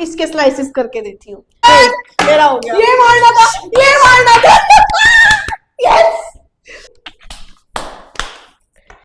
इसके स्लाइसेस करके देती हूँ। मेरा हो गया। ये मारना था, ये मारना था। यस।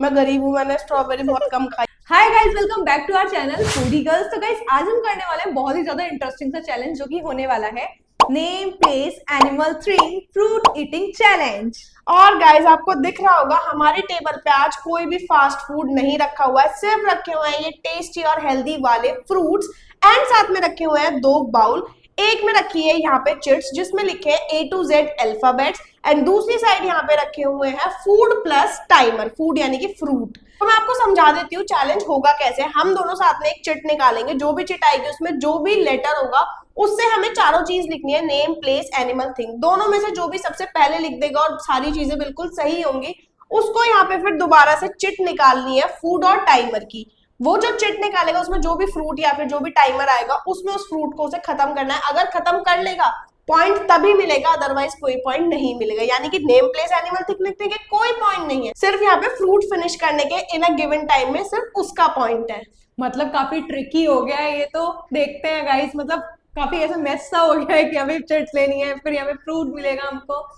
मैं गरीब हूँ, मैंने स्ट्रॉबेरी बहुत कम खाई। Hi guys, welcome back to our channel foodie girls. तो गाइस आज हम करने वाले हैं बहुत ही ज्यादा इंटरेस्टिंग सा चैलेंज, जो कि होने वाला है name place animal thing fruit eating challenge. और गाइस आपको दिख रहा होगा हमारे टेबल पे आज कोई भी फास्ट फूड नहीं रखा हुआ है, सिर्फ रखे हुए हैं ये टेस्टी और हेल्दी वाले फ्रूट्स एंड साथ में रखे हुए हैं 2 बाउल। एक में रखी है यहाँ पे चिट्स जिसमें लिखे हैं A to Z alphabets and दूसरी साइड यहाँ पे रखे हुए हैं फूड प्लस टाइमर, फूड यानी कि फ्रूट। तो मैं आपको समझा देती हूँ चैलेंज होगा कैसे। हम दोनों साथ में एक चिट निकालेंगे, जो भी चिट आएगी उसमें जो भी लेटर होगा उससे हमें चारों चीज लिखनी है, नेम प्लेस एनिमल थिंग। दोनों में से जो भी सबसे पहले लिख देगा और सारी चीजें बिल्कुल सही होंगी उसको यहाँ पे फिर दोबारा से चिट निकालनी है फूड और टाइमर की। वो जो चिट निकालेगा उसमें जो भी फ्रूट या फिर जो भी टाइमर आएगा उसमें उस फ्रूट को उसे खत्म करना है। अगर खत्म कर लेगा पॉइंट तभी मिलेगा, अदरवाइज कोई पॉइंट नहीं मिलेगा। यानी कि नेम प्लेस एनिमल थिंग लिखने के कोई पॉइंट नहीं है, सिर्फ यहाँ पे फ्रूट फिनिश करने के इन अ गिवन टाइम में सिर्फ उसका पॉइंट है। मतलब काफी ट्रिकी हो गया है ये, तो देखते हैं गाइस। मतलब काफी ऐसा मेस सा हो गया है कि हमें चिट्स लेनी है, फिर यहाँ पे फ्रूट मिलेगा हमको।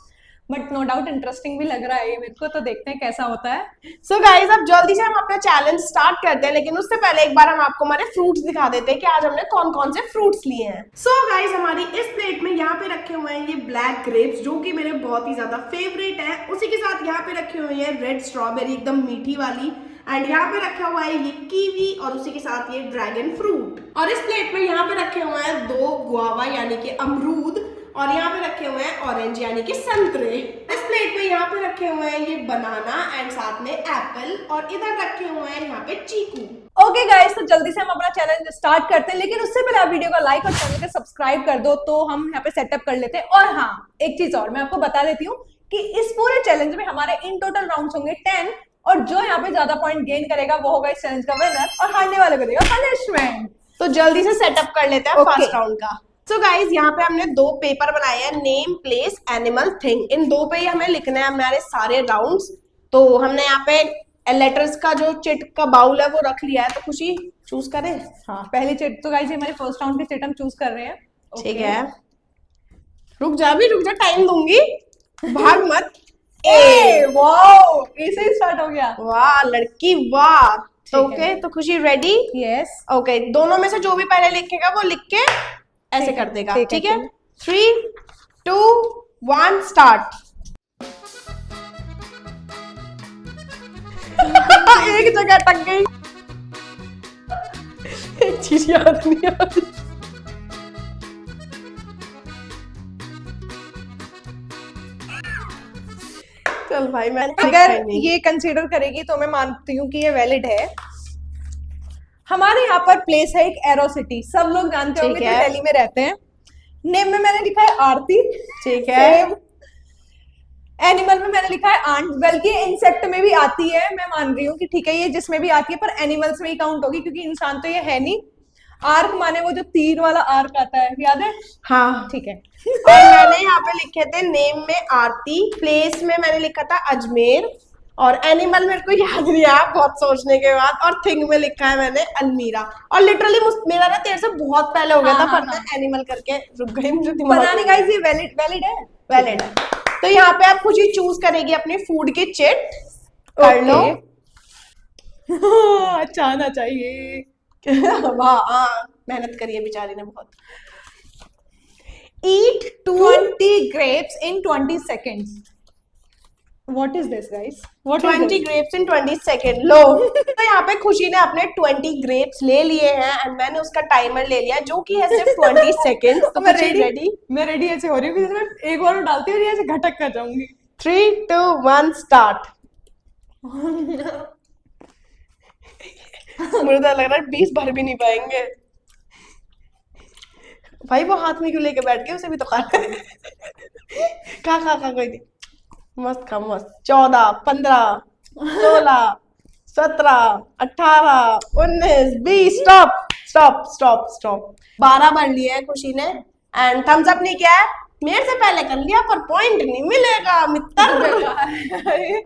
बट नो डाउट इंटरेस्टिंग भी लग रहा है ये मेरे को, तो देखते हैं कैसा होता है। सो गाइस अब जल्दी से हम अपना चैलेंज स्टार्ट करते हैं, लेकिन उससे पहले एक बार हम आपको हमारे फ्रूट्स दिखा देते हैं कि आज हमने कौन कौन से फ्रूट्स लिए हैं। सो गाइस हमारी इस प्लेट में यहाँ पे रखे हुए हैं ये ब्लैक ग्रेप्स, जो कि मेरे बहुत ही ज्यादा फेवरेट है। उसी के साथ यहाँ पे रखी हुई है रेड स्ट्रॉबेरी एकदम मीठी वाली, एंड यहाँ पे रखा हुआ है ये कीवी और उसी के साथ ये ड्रैगन फ्रूट। और इस प्लेट में यहाँ पे रखे हुए हैं 2 गुआवा यानी कि अमरूद, और यहाँ पे रखे हुए हैं ऑरेंज यानी कि संतरे। इस प्लेट में यहाँ पे रखे हुए हैं ये बनाना एंड साथ में एप्पल, और इधर रखे हुए हैं यहाँ पे चीकू। ओके गाइस, तो जल्दी से हम अपना चैलेंज स्टार्ट करते हैं, लेकिन उससे पहले आप वीडियो को लाइक और चैनल को सब्सक्राइब कर दो तो हम यहाँ पे सेटअप कर लेते हैं। और हाँ, एक चीज और मैं आपको बता देती हूँ कि इस पूरे चैलेंज में हमारे इन टोटल राउंड्स होंगे 10, और जो यहाँ पे ज्यादा पॉइंट गेन करेगा वो होगा इस चैलेंज का विनर, और हारने वाले को देगा पनिशमेंट। तो जल्दी से सेटअप कर लेते हैं फर्स्ट राउंड का। सो गाइज यहाँ पे हमने 2 पेपर बनाए हैं, नेम प्लेस एनिमल थिंग। इन 2 पे ही हमें लिखना है हमारे सारे राउंड्स। तो हमने यहाँ पे लेटर्स का जो चिट का बाउल है वो रख लिया है, तो खुशी चूज करें। हाँ, पहली चिट तो गाइस हमारे फर्स्ट राउंड की चिट हम चूज कर रहे हैं। ठीक है, रुक जा, टाइम दूंगी, भाग मत। ए वाओ, ए से ही स्टार्ट हो गया। वाह लड़की वाह। तो ओके, तो खुशी रेडी? यस। ओके, दोनों में से जो भी पहले लिखेगा वो लिख के ऐसे कर देगा। ठीक है, 3, 2, 1 स्टार्ट। एक जगह अटक गई, एक चीज याद नहीं आ रही। चल भाई, मैं अगर ये कंसीडर करेगी तो मैं मानती हूँ कि ये वैलिड है। हमारे यहाँ पर प्लेस है एक एरो सिटी, सब लोग जानते होंगे जो दिल्ली में रहते हैं। नेम में मैंने लिखा है आरती। ठीक है। एनिमल में मैंने लिखा है आंट, बल्कि इंसेक्ट में भी आती है। मैं मान रही हूँ कि ठीक है ये जिसमें भी आती है, पर एनिमल्स में ही काउंट होगी क्योंकि इंसान तो ये है नहीं। आर्क माने वो जो तीर वाला आर्क आता है, याद है? हाँ ठीक है। और मैंने यहाँ पे लिखे थे नेम में आरती, प्लेस में मैंने लिखा था अजमेर, और एनिमल मेरे को याद नहीं आया बहुत सोचने के बाद, और थिंग में लिखा है मैंने अलमीरा। और लिटरली मेरा ना तेरे से बहुत पहले हो गया था, पर मैं एनिमल करके रुक गई, मुझे दिमाग पता नहीं गाइस ये वैलिड है। वैलिड है। तो यहाँ पे आप कुछ ही चूज करेगी अपनी फूड की चिट, कर लो। अच्छा आना चाहिए। वाह, मेहनत करी है बेचारी ने बहुत। Eat 20 grapes in 20 seconds. What is this, guys? What 20 grapes in 20 seconds. लो। तो यहाँ पे खुशी ने अपने 20 grapes ले लिए हैं एंड मैंने उसका टाइमर ले लिया जो कि है सिर्फ 20 seconds। तो मैं रेडी ऐसे हो रही हूँ कि मैं एक बार डालती हूँ ऐसे घटक कर जाऊंगी। 3, 2, 1 स्टार्ट। मुझे तो लग रहा है 20 भर भी नहीं पाएंगे। भाई वो हाथ में क्यों लेके बैठ गए, उसे भी तो खा खा कोई नहीं, मस्त खा मस्त। 14, 15, 16, 17, 18, 19, 20। स्टॉप। 12 भर लिए है खुशी ने एंड थम्स अप नहीं किया है। मेरे से पहले कर लिया पर पॉइंट नहीं मिलेगा मित्र।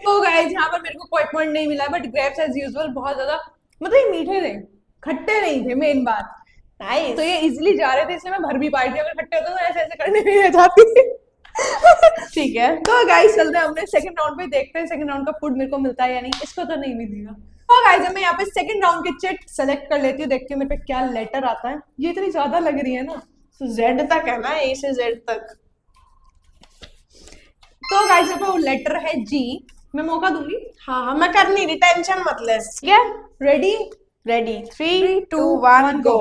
तो गाइस यहाँ पर मेरे को कोई पॉइंट नहीं मिला, बट ग्रेप्स एज यूजुअल बहुत ज्यादा मतलब मीठे थे, खट्टे नहीं थे। मेन बात नाइस। तो ये इजीली जा रहे थे इसलिए मैं भर भी पाई थी, अगर खट्टे होते तो ऐसे ऐसे करने में रह जाती। ठीक है। तो गाइस चलते हैं अपने सेकंड राउंड पे, देखते हैं सेकंड राउंड का फूड मेरे को मिलता है या नहीं। इसको तो नहीं मिलेगा। तो गाइस मैं यहाँ पे सेकंड राउंड की चिट सेलेक्ट कर लेती हूँ, देखती हूँ मेरे पे क्या लेटर आता है। ये इतनी ज्यादा लग रही है ना, जेड तक है ना, ए से जेड तक। तो गाइस यहाँ पे वो लेटर है जी। मैं मौका दूंगी। हाँ हाँ, मैं कर नहीं रही, टेंशन मत ले। ठीक है, रेडी? रेडी, 3 3, 2 2, 1 1 गो।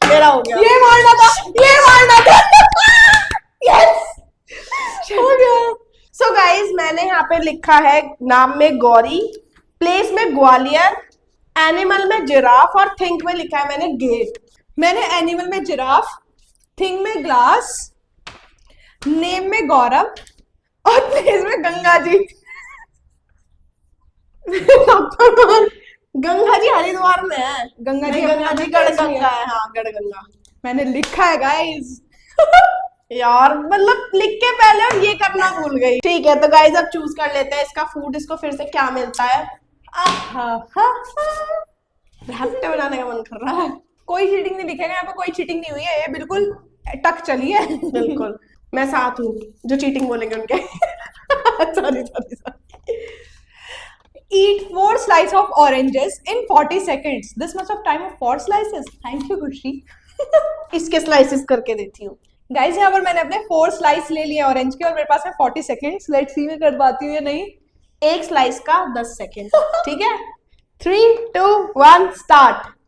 मेरा हो गया। ये मारना था, ये मारना था। यस, हो गया। सो गाइज मैंने यहाँ पे लिखा है नाम में गौरी, प्लेस में ग्वालियर, एनिमल में जिराफ और थिंक में लिखा है मैंने गेट। मैंने एनिमल में जिराफ, थिंग में ग्लास, नेम में गौरव और प्लेस में गंगा जी। गंगा जी हरिद्वार में है। गंगा जी गंगा जी गढ़गंगा है। हाँ, गढ़गंगा मैंने लिखा है गाइस। यार मतलब लिख के पहले और ये करना भूल गई। ठीक है, तो गाइज अब चूज कर लेते हैं इसका फूड, इसको फिर से क्या मिलता है। रैप्टे बनाने का मन कर रहा है। कोई चीटिंग नहीं लिखेगा यहाँ पे, कोई चीटिंग नहीं हुई है, ये बिल्कुल टक चली है। बिल्कुल, मैं साथ हूँ, जो चीटिंग बोलेंगे उनके। Sorry sorry sorry. Eat 4 slices of oranges in 40 seconds. This much of time of 4 slices. Thank you, खुशी। इसके स्लाइसेस करके देती हूँ। गाइस यहाँ पर मैंने अपने 4 स्लाइस ले लिए ऑरेंज के और मेरे पास है 40 सेकेंड्स। लेट्स सी मैं कर पाती हूँ या नहीं। एक स्लाइस का 10 सेकेंड। ठीक है, 3 2 1 स्टार्ट।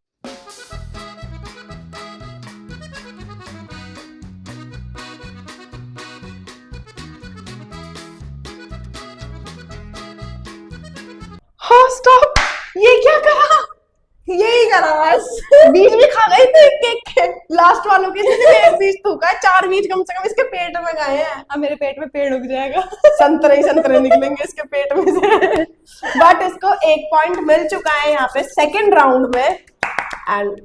हाँ स्टॉप, ये क्या करा? यही करा बस। बीज भी खा गई थी केक के, लास्ट वालों के एक बीज थूका है, 4 बीज कम से कम इसके पेट में गए हैं। अब मेरे पेट में पेड़ उग जाएगा। संतरे ही संतरे निकलेंगे इसके पेट में से। बट इसको 1 पॉइंट मिल चुका है यहाँ पे सेकंड राउंड में। एंड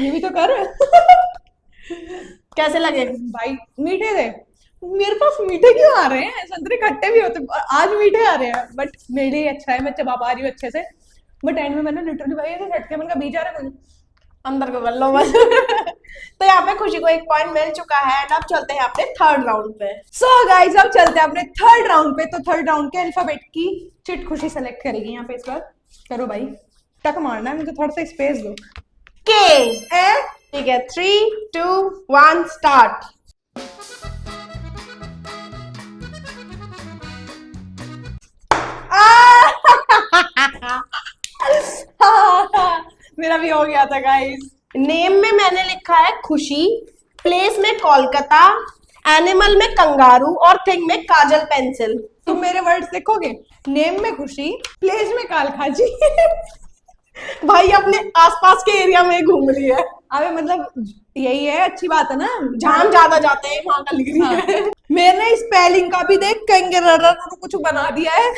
ये भी तो कर। कैसे लगे भाई मीठे थे। मेरे पास मीठे क्यों आ रहे हैं? संतरे खट्टे भी होते और आज मीठे आ रहे हैं, बट मेरे लिए अच्छा है, मैं चबा पा रही हूँ अच्छे से। बट एंड में मैंने लिटरली भाई ऐसे झटके मन का बीज आ रहा है मुझे अंदर को कर लो बस। तो यहाँ पे खुशी को 1 पॉइंट मिल चुका है। एंड अब चलते हैं अपने थर्ड राउंड पे। सो गाइस अब चलते हैं अपने थर्ड राउंड पे। तो थर्ड राउंड के अल्फाबेट की चिट खुशी सेलेक्ट करेगी यहाँ पे इस बार। करो भाई, टक मारना है, मुझे थोड़ा सा स्पेस दो। के है, ठीक है, 3 2 1 स्टार्ट। मेरा भी हो गया था गाइस। नेम में मैंने लिखा है खुशी, प्लेस में कोलकाता, एनिमल में कंगारू और थिंग में काजल पेंसिल। तुम मेरे वर्ड्स देखोगे? नेम में खुशी, प्लेस में कालखाजी। भाई अपने आसपास के एरिया में घूम रही है। अबे मतलब यही है, अच्छी बात है ना, जहां ज्यादा जाते हैं वहां का लिख रही है। मैंने स्पेलिंग का भी देख कंगारू कुछ बना दिया है।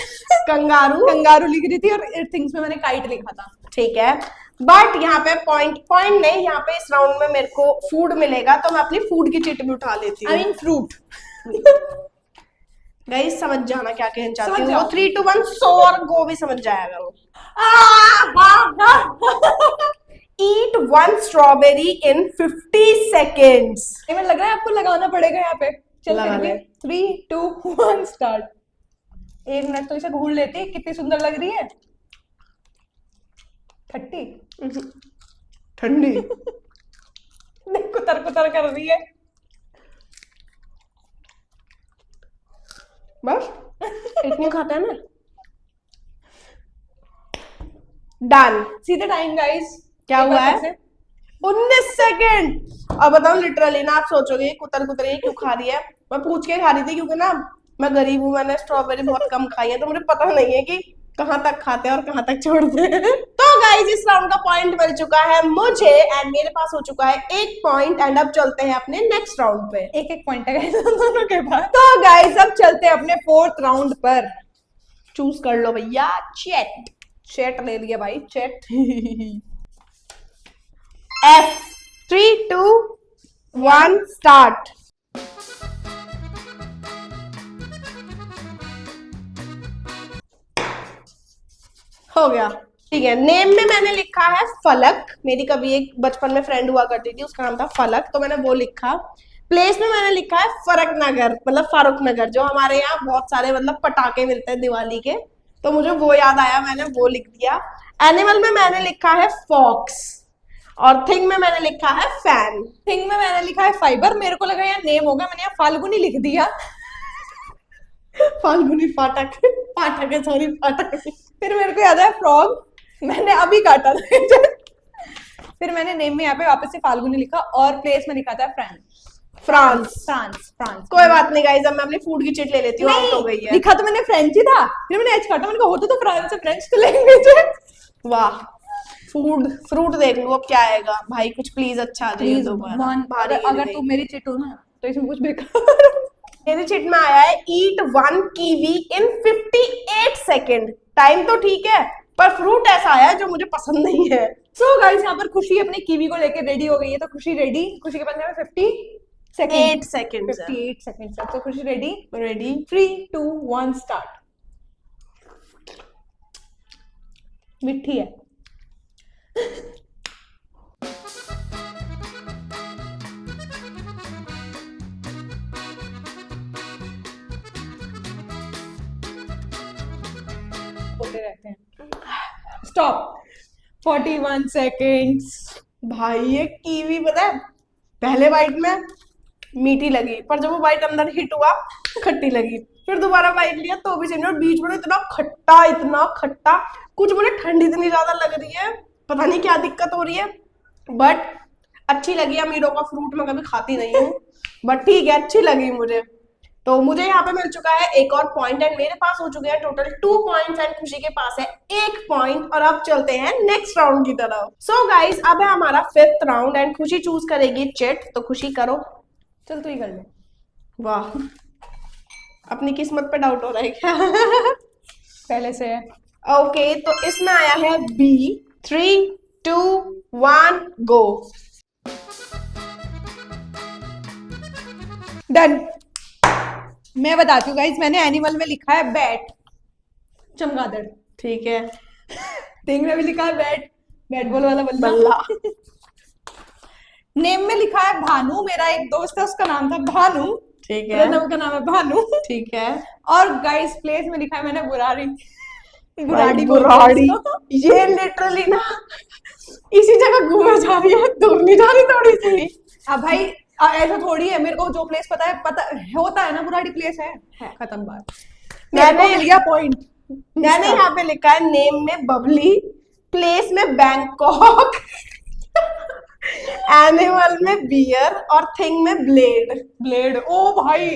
कंगारू कंगारू लिख रही थी और थिंग्स में मैंने काइट लिखा था। ठीक है, बट यहाँ पे पॉइंट नहीं, यहाँ पे इस राउंड में मेरे को फूड मिलेगा, तो मैं अपनी फूड की चिट भी उठा लेती हूँ। I mean fruit. गाइस समझ जाना क्या कहना चाहती समझ हूँ। जाओ। वो 3 2 1 सो और गो भी समझ जाएगा वो। Eat 1 strawberry in 50 seconds. मुझे लग रहा है आपको लगाना पड़ेगा यहाँ पे। चल लगा ले। 3 2 1 स्टार्ट। 1 मिनट तो इसे घूर लेती, कितनी सुंदर लग रही है। खट्टी ठंडी। देख कुतर कुतर कर रही है। बस इतनी खाता है ना। डन। सीधे टाइम गाइस। क्या हुआ है? 19 सेकेंड। अब बताओ लिटरली ना, आप सोचोगे कुतर कुतर ये क्यों खा रही है। मैं पूछ के खा रही थी क्योंकि ना मैं गरीब हूँ, मैंने स्ट्रॉबेरी बहुत कम खाई है, तो मुझे पता नहीं है कि कहाँ तक खाते हैं और कहाँ तक छोड़ते हैं। तो गाइस इस राउंड का पॉइंट मिल चुका है मुझे एंड मेरे पास हो चुका है 1 पॉइंट। एंड अब चलते हैं अपने नेक्स्ट राउंड पे। एक पॉइंट है गाइस दोनों के पास। तो गाइस अब चलते हैं अपने फोर्थ राउंड पर। चूज कर लो भैया। चैट चैट ले लिया भाई, चैट। F 3 2 1 start. हो गया। ठीक है, नेम में मैंने लिखा है फलक। मेरी कभी एक बचपन में फ्रेंड हुआ करती थी, उसका नाम था फलक, तो मैंने वो लिखा। प्लेस में मैंने लिखा है फरक नगर, मतलब फारूक नगर, जो हमारे यहाँ बहुत सारे मतलब पटाखे मिलते हैं दिवाली के, तो मुझे वो याद आया, मैंने वो लिख दिया। एनिमल में मैंने लिखा है फॉक्स, और थिंग में मैंने लिखा है फैन। थिंग में मैंने लिखा है फाइबर। मेरे को लगा यार नेम होगा, मैंने यहाँ फाल्गुनी लिख दिया। फाल्गुनी फाटक, फाटक है, सॉरी फाटक। फिर मेरे को याद है फ्रॉग, मैंने अभी काटा था। फिर मैंने नेम में यहाँ पे वापस से फाल्गुनी लिखा, और प्लेस में लिखा था फ्रांस। फ्रांस। कोई बात नहीं गाइस, अब मैं अपनी फूड की चिट ले लेती हूँ, आउट हो गई है। लिखा तो मैंने फ्रेंच ही था, फिर मैंने एच काटा, मैंने कहा होता तो फ्रांस है, फ्रेंच तो लैंग्वेज है। वाह, फूड फ्रूट देख लूं अब क्या आएगा भाई, कुछ प्लीज अच्छा आ जाइए प्लीज दोबारा। भगवान, भारी अगर तू मेरी चिट हो ना तो इसमें कुछ बेकार। मेरी चिट में आया है ईट 1 कीवी इन 58 सेकेंड। टाइम तो ठीक है, पर फ्रूट ऐसा आया है जो मुझे पसंद नहीं है। सो गाइस, यहाँ पर खुशी अपनी कीवी को लेकर रेडी हो गई है, तो खुशी रेडी। खुशी के पास में 8 सेकेंड 58 सेकंड है, तो खुशी रेडी। रेडी। 3 2 1 स्टार्ट। मिठी है। होते रहते हैं। स्टॉप। 41 सेकेंड्स। भाई ये कीवी पता है, पहले बाइट में मीठी लगी, पर जब वो बाइट अंदर हिट हुआ खट्टी लगी। फिर दोबारा बाइट लिया तो भी सेम, और बीच में इतना खट्टा, कुछ मुझे ठंडी इतनी ज्यादा लग रही है, पता नहीं क्या दिक्कत हो रही है, बट अच्छी लगी। अमीरों का फ्रूट मैं कभी खाती नहीं हूँ, बट ठीक है, अच्छी लगी मुझे। तो मुझे यहाँ पे मिल चुका है एक और पॉइंट, एंड मेरे पास हो चुके हैं टोटल 2 पॉइंट्स, एंड खुशी के पास है 1 पॉइंट। और अब चलते हैं नेक्स्ट राउंड की तरफ। सो गाइस, अब है हमारा 5th राउंड, एंड खुशी चूज करेगी चिट, तो खुशी करो। चल तू ही कर ले। वाह, अपनी किस्मत पे डाउट हो रहा है क्या? पहले से है। ओके, तो इसमें आया है बी। 3 2 1 गो। डन। मैं बताती हूँ गाइस, मैंने एनिमल में लिखा है बैट, चमगादड़। ठीक है। थिंग में भी लिखा है बैट बॉल वाला बल्ला। नेम में लिखा है भानु, मेरा एक दोस्त है उसका नाम था भानु। ठीक है। प्रणव का नाम है भानु। ठीक है। और गाइस प्लेस में लिखा है मैंने बुराड़ी। बुराड़ी। ये लिटरली ना इसी जगह घूमे जा रही है, दूर नहीं जा रही थोड़ी सी। अब भाई ऐसा थोड़ी है, मेरे को जो प्लेस पता है, पता होता है ना, बुराड़ी प्लेस है। खत्म बात। मैंने मिल गया पॉइंट। मैंने यहाँ पे लिखा है नेम में बबली, प्लेस में बैंकॉक, एनिमल में बियर, और थिंग में ब्लेड। ओ भाई,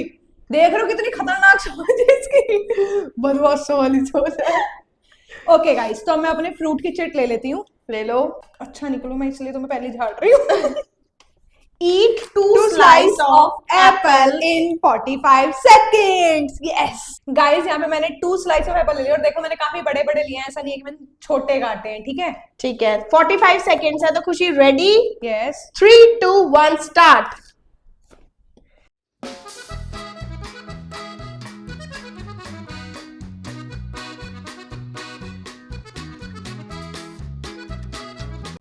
देख रहे हो कितनी खतरनाक सोच है इसकी। बदमाशों वाली सोच है। ओके गाइस, तो मैं अपने फ्रूट की चिट ले लेती हूँ। ले लो। अच्छा निकलो, मैं इसलिए तो मैं पहले झाड़ रही हूँ। Eat 2 slices of apple in 45 seconds. Yes. Guys, यहाँ पे मैंने 2 slice of apple ले लिए, और देखो मैंने काफी बड़े बड़े लिए हैं, ऐसा नहीं है कि मैंने छोटे काटे हैं। ठीक है, ठीक है। 45 सेकेंड्स है, तो खुशी रेडी? यस। 3 2 1 स्टार्ट।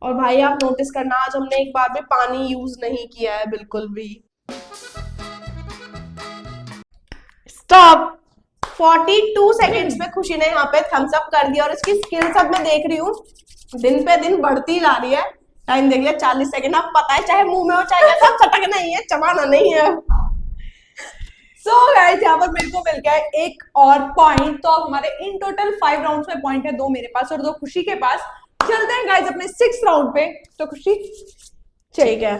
और भाई आप नोटिस करना, आज हमने एक बार भी पानी यूज नहीं किया है, बिल्कुल भी। स्टॉप। 42 सेकेंड्स में खुशी ने यहाँ पे थम्स अप कर दिया, और इसकी स्किल्स अब मैं देख रही हूँ दिन पे दिन बढ़ती जा रही है। टाइम देख लिया 40 सेकेंड। अब पता है चाहे मुंह में हो चाहे सब चटकना नहीं है, चबाना नहीं है। सो गाइस, यहाँ पर मेरे को मिल गया है एक और पॉइंट, तो अब हमारे इन टोटल 5 राउंड्स में पॉइंट है, 2 मेरे पास और 2 खुशी के पास। चलते हैं गाइस अपने 6th राउंड पे। तो खुशी ठीक है,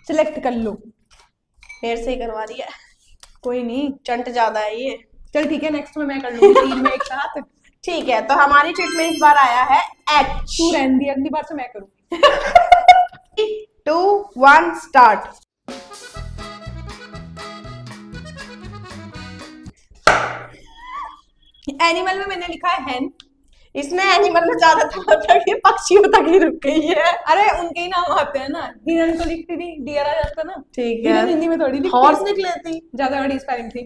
सिलेक्ट कर लो। मेरे से ही करवा रही है, कोई नहीं, चंट ज्यादा है ये। चल ठीक है, नेक्स्ट में मैं कर लूंगी 3 में एक साथ। ठीक है, तो हमारी चिट में इस बार आया है एच। तू रहने दी, अगली बार से मैं करूंगी। 2 1 स्टार्ट। एनिमल में मैंने लिखा है हेन। इसमें एनिमल में ज्यादा था, ये पक्षियों तक ही रुक गई है। अरे उनके ही नाम आते हैं ना, हिरन तो लिखती थी, डियर आ जाता ना। ठीक है, हिरन हिंदी में थोड़ी लिखती, हॉर्स निकले थी, ज्यादा बड़ी स्पेलिंग थी।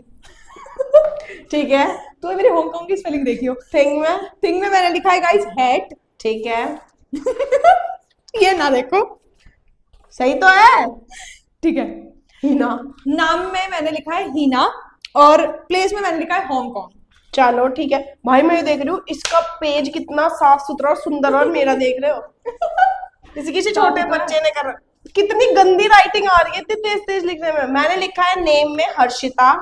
ठीक है। तो मेरी हांगकांग की स्पेलिंग देखियो। थिंग में मैंने लिखा है गाइस हैट। ठीक है, ये ना देखो, सही तो है। ठीक है। हीना। नाम में मैंने लिखा है हीना और प्लेस में मैंने लिखा है हांगकांग। चलो ठीक है भाई, मैं ये देख रही हूँ इसका पेज कितना साफ सुथरा और सुंदर, और मेरा देख रहे हो किसी छोटे बच्चे ने कर, कितनी गंदी राइटिंग आ रही है इतनी तेज तेज लिखने में। मैंने लिखा है नेम में हर्षिता,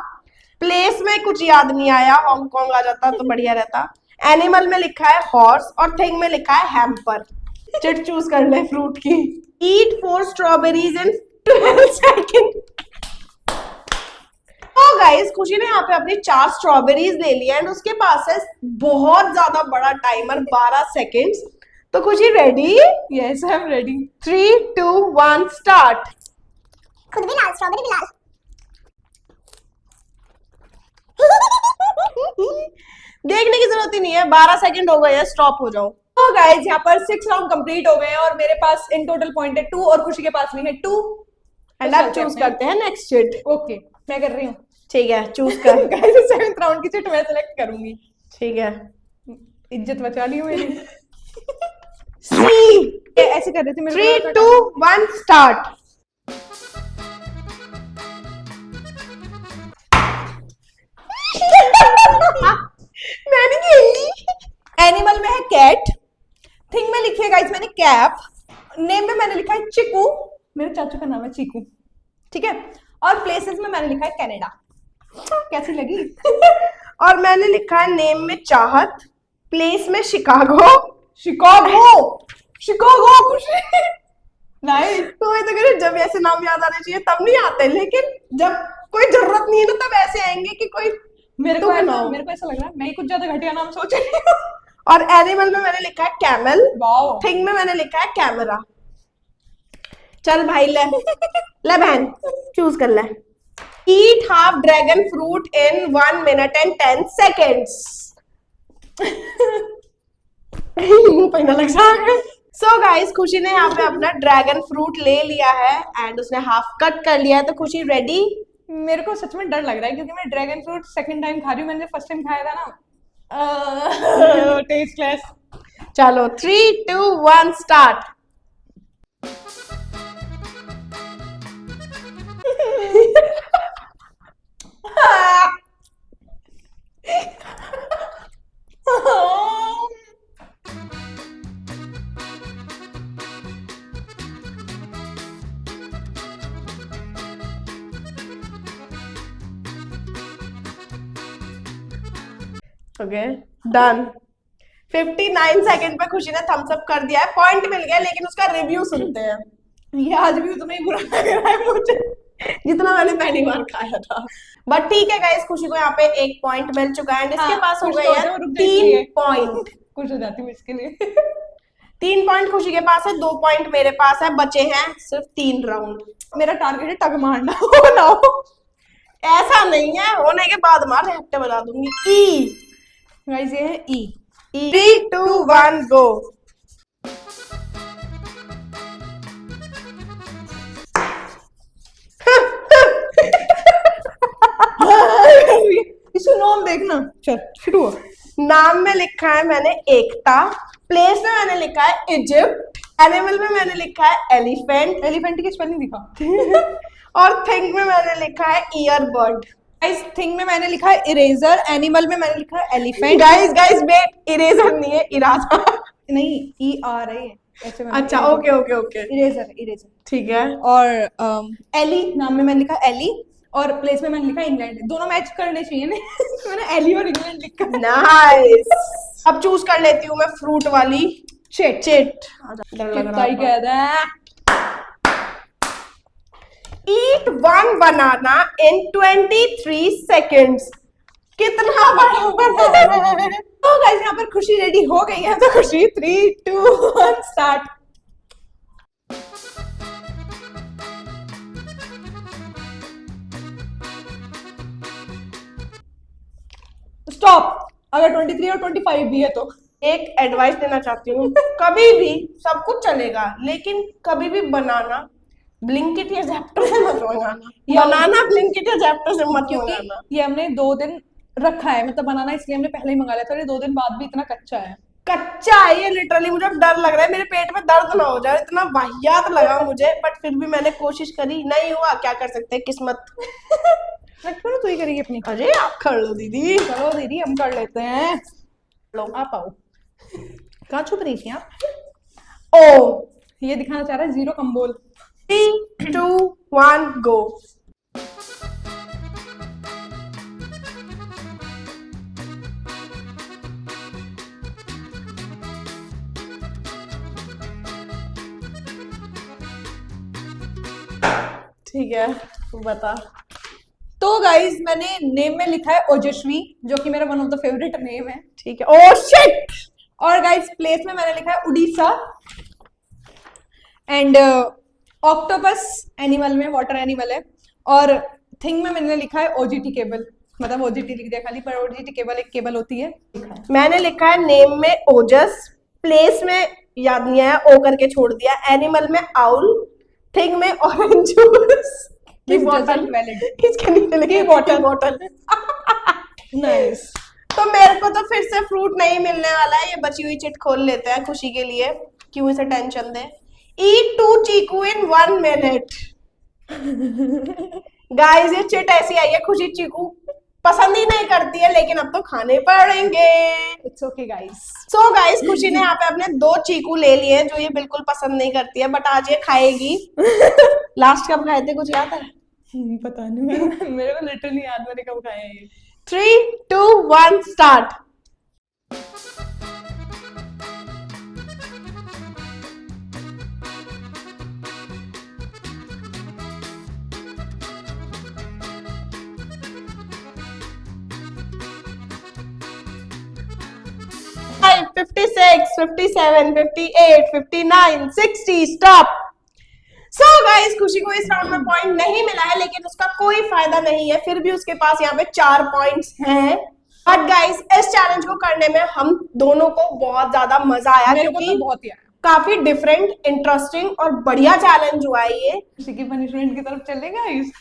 प्लेस में कुछ याद नहीं आया, हांगकांग आ जाता तो बढ़िया रहता। एनिमल में लिखा है हॉर्स और थिंग में लिखा है हैम्पर। चिट चूज कर ले फ्रूट की। ईट 4 स्ट्रॉबेरीज इन 12 सेकंड। तो गाइस खुशी ने यहाँ पे अपनी 4 स्ट्रॉबेरीज ले लिया एंड उसके पास है बहुत ज्यादा बड़ा टाइमर 12 सेकंड्स। तो खुशी ready? Yes I am ready. 3 2 1 start. खुद भी लाल, स्ट्रॉबेरी भी लाल। देखने की जरूरत ही नहीं है, 12 सेकंड हो गए हैं, स्टॉप हो जाओ। तो गाइस यहाँ पर 6 राउंड कंप्लीट हो गए हैं और मेरे पास इन टोटल पॉइंट है 2 और खुशी के पास भी है 2। एंड अब चूज करते हैं नेक्स्ट चिट। ओके मैं कर रही हूँ। ठीक है चूज कर। गाइस 7th राउंड की चिट मैं सेलेक्ट करूंगी। ठीक है, इज्जत बचा ली हो मेरी। सी। ऐसे कर रहे थे मेरे 3 2 1 स्टार्ट। मैंने खेली। एनिमल में है कैट, थिंग में लिखी है गाइस मैंने कैप, नेम में मैंने लिखा है चिकू, मेरे चाचू का नाम है चीकू, ठीक है, और प्लेसेस में मैंने लिखा है कनाडा। कैसी लगी? और मैंने लिखा है नेम में चाहत, प्लेस में शिकागो। शिकागो खुशी। नाइस। तो ये तो कह रहे, जब ऐसे नाम याद आने चाहिए तब नहीं आते, लेकिन जब कोई जरूरत नहीं है ना तब ऐसे आएंगे कि कोई मेरे को ऐसा लग रहा है मैं ही कुछ ज्यादा घटिया नाम सोच रही हूँ। और एनिमल में मैंने लिखा है कैमल, वाओ। थिंग में मैंने लिखा है कैमरा। चल भाई ले ले बहन चूज कर ले। Eat half dragon fruit in 1 minute and 10 seconds। मुंह पे ना लग जाएगा। सो गाइस खुशी ने यहाँ पे अपना ड्रैगन फ्रूट ले लिया है एंड उसने हाफ कट कर लिया है। तो खुशी रेडी? मेरे को सच में डर लग रहा है क्योंकि मैं ड्रैगन फ्रूट सेकंड टाइम खा रही हूँ, मैंने फर्स्ट टाइम खाया था ना। टेस्टलेस। चलो 3 2 1 स्टार्ट। Okay done. 59 सेकंड पे खुशी ने थम्स अप कर दिया है, पॉइंट मिल गया, लेकिन उसका रिव्यू सुनते हैं। ये आज भी उतना ही बुरा लग रहा है मुझे जितना मैंने पहली बार खाया था। बट ठीक है गाइस, खुशी को यहाँ पे 1 पॉइंट मिल चुका है एंड इसके पास हो खुश गए तो हो हैं जाओ, रुक 3 जाइए। पॉइंट। खुश हो जाती हूँ इसके लिए। 3 पॉइंट खुशी के पास है, 2 पॉइंट मेरे पास है, बचे हैं सिर्फ 3 राउंड। मेरा टारगेट है टग मारना, हो ना हो। ऐसा नहीं है, होने के बाद मार हफ्ते बता दूंगी। ई गाइस ये है ई। 3 2 1 गो। इसको नाम देखना। चल शुरू हो। नाम में लिखा है मैंने एकता, प्लेस में मैंने लिखा है इजिप्ट, एनिमल में मैंने लिखा है एलिफेंट, एलिफेंट की स्पेलिंग दिखा। और थिंग में मैंने लिखा है ईयरबड। गाइस थिंग में मैंने लिखा है इरेजर, एनिमल में मैंने लिखा है एलिफेंट। गाइस वेट, इरेजर नहीं है, इरादा। नहीं ई आ रही है ऐसे। अच्छा ओके ओके ओके इरेजर ठीक है। और एली नाम में मैंने लिखा एली और प्लेस में मैंने लिखा इंग्लैंड। दोनों मैच करने चाहिए ना। मैंने एली और इंग्लैंड लिखा। नाइस। अब चूज कर लेती हूँ मैं फ्रूट वाली चिट। डर लग कितना ही रहा कहता है। ईट 1 banana in 23 seconds। कितना बड़ा बनाना है। तो गाइस यहाँ पर खुशी रेडी हो गई है, तो खुशी 3 2 1 स्टार्ट। स्टॉप। अगर 23 और 25 भी है तो एक एडवाइस देना चाहती हूँ, कभी भी सब कुछ चलेगा लेकिन कभी भी बनाना ब्लिंकिट या ज़ेप्टो से मत मंगाना। बनाना ब्लिंकिट या ज़ेप्टो से मत क्योंकि मंगाना। ये हमने 2 दिन रखा है, मतलब बनाना इसलिए हमने पहले ही मंगा लिया था और ये 2 दिन बाद भी इतना कच्चा है। कच्चा है ये लिटरली, मुझे अब डर लग रहा है मेरे पेट में दर्द ना हो जाए, इतना वाहियात लगा मुझे, बट फिर भी मैंने कोशिश करी, नहीं हुआ, क्या कर सकते हैं, किस्मत। क्यों तू ही करेगी अपनी? अरे आप कर लो दीदी। चलो दीदी हम कर लेते हैं। लो आप आओ। कहाँ छुप रही थी आप? ओ, ये दिखाना चाह रहा है 0 कम बोल। 3 2 1 गो। ठीक है, तू बता। तो गाइज मैंने नेम में लिखा है ओजस्वी, जो कि मेरा one of the favourite name है। ठीक है। Oh shit. और गाइज प्लेस में मैंने लिखा है उड़ीसा। एंड ऑक्टोपस एनिमल में वाटर एनिमल है। और थिंग में मैंने लिखा है ओजीटी केबल, मतलब ओजीटी लिख दिया खाली, पर ओजीटी केबल एक केबल होती है। मैंने लिखा है नेम में ओजस, प्लेस में याद नहीं आया, ओ करके छोड़ दिया, एनिमल में आउल, थिंग में ऑरेंज जूस की बोतल, इसके नीचे लिखी बॉटल। नाइस। तो मेरे को तो फिर से फ्रूट नहीं मिलने वाला है, ये बची हुई चिट खोल लेते हैं खुशी के लिए, क्यों इसे टेंशन दे। Eat 2 चीकू इन 1 मिनट। गाइस ये चिट ऐसी आई है, खुशी चीकू पसंद ही नहीं करती है, लेकिन अब तो खाने पड़ेंगे। It's okay guys. So guys खुशी ने यहाँ पे अपने 2 चीकू ले लिए हैं, जो ये बिल्कुल पसंद नहीं करती है, बट आज ये खाएगी। लास्ट कब खाए थे, कुछ याद है? पता नहीं, मेरे को लिटरली याद मैंने कब खाया है ये। 3 2 1 start. Five, 56, 57, 58, 59, 60, stop. So guys खुशी को इस राउंड में पॉइंट नहीं मिला है, लेकिन उसका कोई फायदा नहीं है, फिर भी उसके पास यहाँ पे 4 पॉइंट्स हैं। बट गाइस इस चैलेंज को करने में हम दोनों को बहुत ज्यादा मजा आया, मेरे को तो क्योंकि बहुत ही आया। काफी डिफरेंट, इंटरेस्टिंग और बढ़िया चैलेंज हुआ है ये। खुशी की पनिशमेंट की तरफ चले गाइस।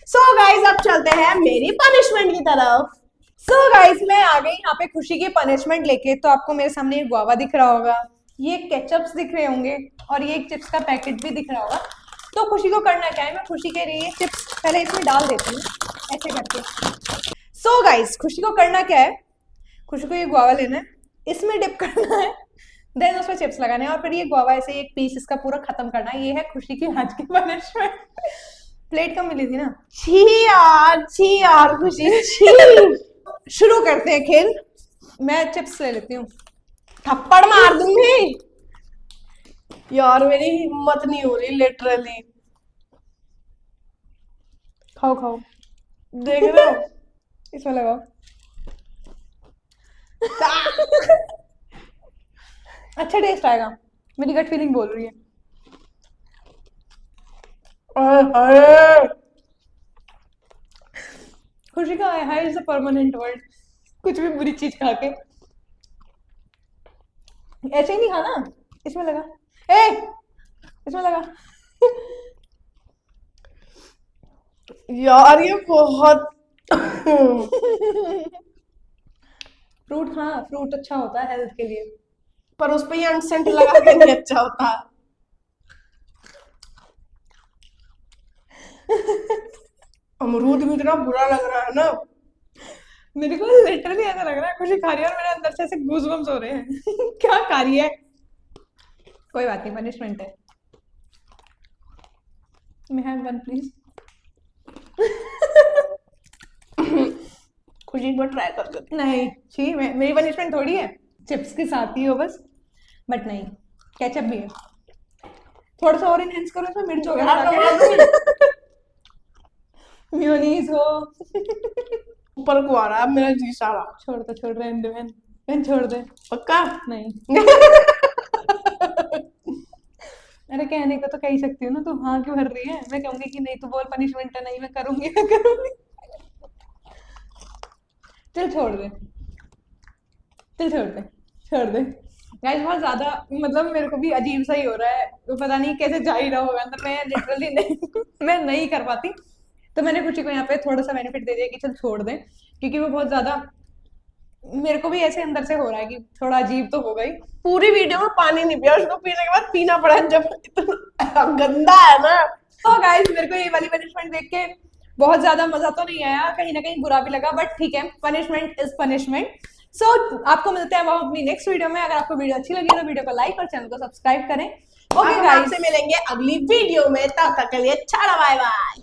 सो गाइस अब चलते हैं मेरी पनिशमेंट की तरफ। सो गाइस मैं आ गई यहाँ पे खुशी की पनिशमेंट लेके। तो आपको मेरे सामने एक गुआवा दिख रहा होगा, ये केचप्स दिख रहे होंगे, और ये एक चिप्स का पैकेट भी दिख रहा होगा। तो खुशी को करना क्या है, मैं खुशी के लिए चिप्स पहले इसमें डाल देती हूँ ऐसे करके। सो गाइस खुशी को करना क्या है, खुशी को ये गुआवा लेना है, इसमें डिप करना है, देन उसमें चिप्स लगाने हैं, और फिर ये गुआवा ऐसे एक पीस इसका पूरा खत्म करना है। ये है खुशी की आज की पनिशमेंट। प्लेट कम मिली थी ना। छी यार खुशी, छी। शुरू करते हैं खेल। मैं चिप्स ले लेती हूँ। थप्पड़ मार दूंगी यार, मेरी हिम्मत नहीं हो रही लिटरली। खाओ खाओ, देख रहे हो? इसमें लगाओ। अच्छा टेस्ट आएगा, मेरी गट फीलिंग बोल रही है। अरे खुशी का hi is a permanent word. कुछ भी बुरी चीज खा के ऐसे ही नहीं खाना, इसमें लगा, ए इसमें लगा। यार ये बहुत फ्रूट, हाँ फ्रूट अच्छा होता है हेल्थ के लिए, पर उस पे ये सेंट लगा के नहीं अच्छा होता। अमरूद भी इतना बुरा लग रहा है ना। मेरे को लिटरली ऐसा लग रहा है खुशी खा रही है और मेरे अंदर से ऐसे गूज़बम्स हो रहे हैं। क्या खा रही है? कोई बात नहीं, पनिशमेंट है। May have one please. खुशी एक बार ट्राई कर सकते। नहीं छी, मेरी पनिशमेंट थोड़ी है, चिप्स के साथ ही हो बस। बट नहीं, केचप भी है, थोड़ा सा और इनहेंस करो इसमें, मिर्च वगैरह, मेयोनीज हो। ऊपर को आ रहा है मेरा जी सारा। छोड़ रहे हैं बहन, छोड़ दे। पक्का? नहीं। अरे कहने को तो कह ही सकती हूँ ना, तू हाँ क्यों भर रही है? मैं कहूंगी कि नहीं तू बोल पनिशमेंट है, नहीं मैं करूंगी। चल छोड़ दे गाइस। बहुत ज्यादा मतलब मेरे को भी अजीब सा ही हो रहा है, पता नहीं कैसे जा ही रहा होगा अंदर। मैं लिटरली नहीं मैं नहीं कर पाती। तो मैंने खुशी को यहाँ पे थोड़ा सा बेनिफिट दे दिया कि चल छोड़ दे, क्योंकि वो बहुत ज्यादा, मेरे को भी ऐसे अंदर से हो रहा है कि थोड़ा अजीब तो हो गई। पूरी वीडियो में पानी नहीं पिया, उसको पीने के बाद पीना पड़ा, जब इतना गंदा है ना। तो गाइस मेरे को ये वाली पनिशमेंट देख के बहुत ज्यादा मजा तो नहीं आया, कहीं ना कहीं बुरा भी लगा, बट ठीक है, पनिशमेंट इज पनिशमेंट। सो आपको मिलते हैं वो अपनी नेक्स्ट वीडियो में। अगर आपको वीडियो अच्छी लगी तो वीडियो को लाइक और चैनल को सब्सक्राइब करें। ओके हम गाइस, आपसे मिलेंगे अगली वीडियो में, तब तक के लिए टाटा बाय बाय।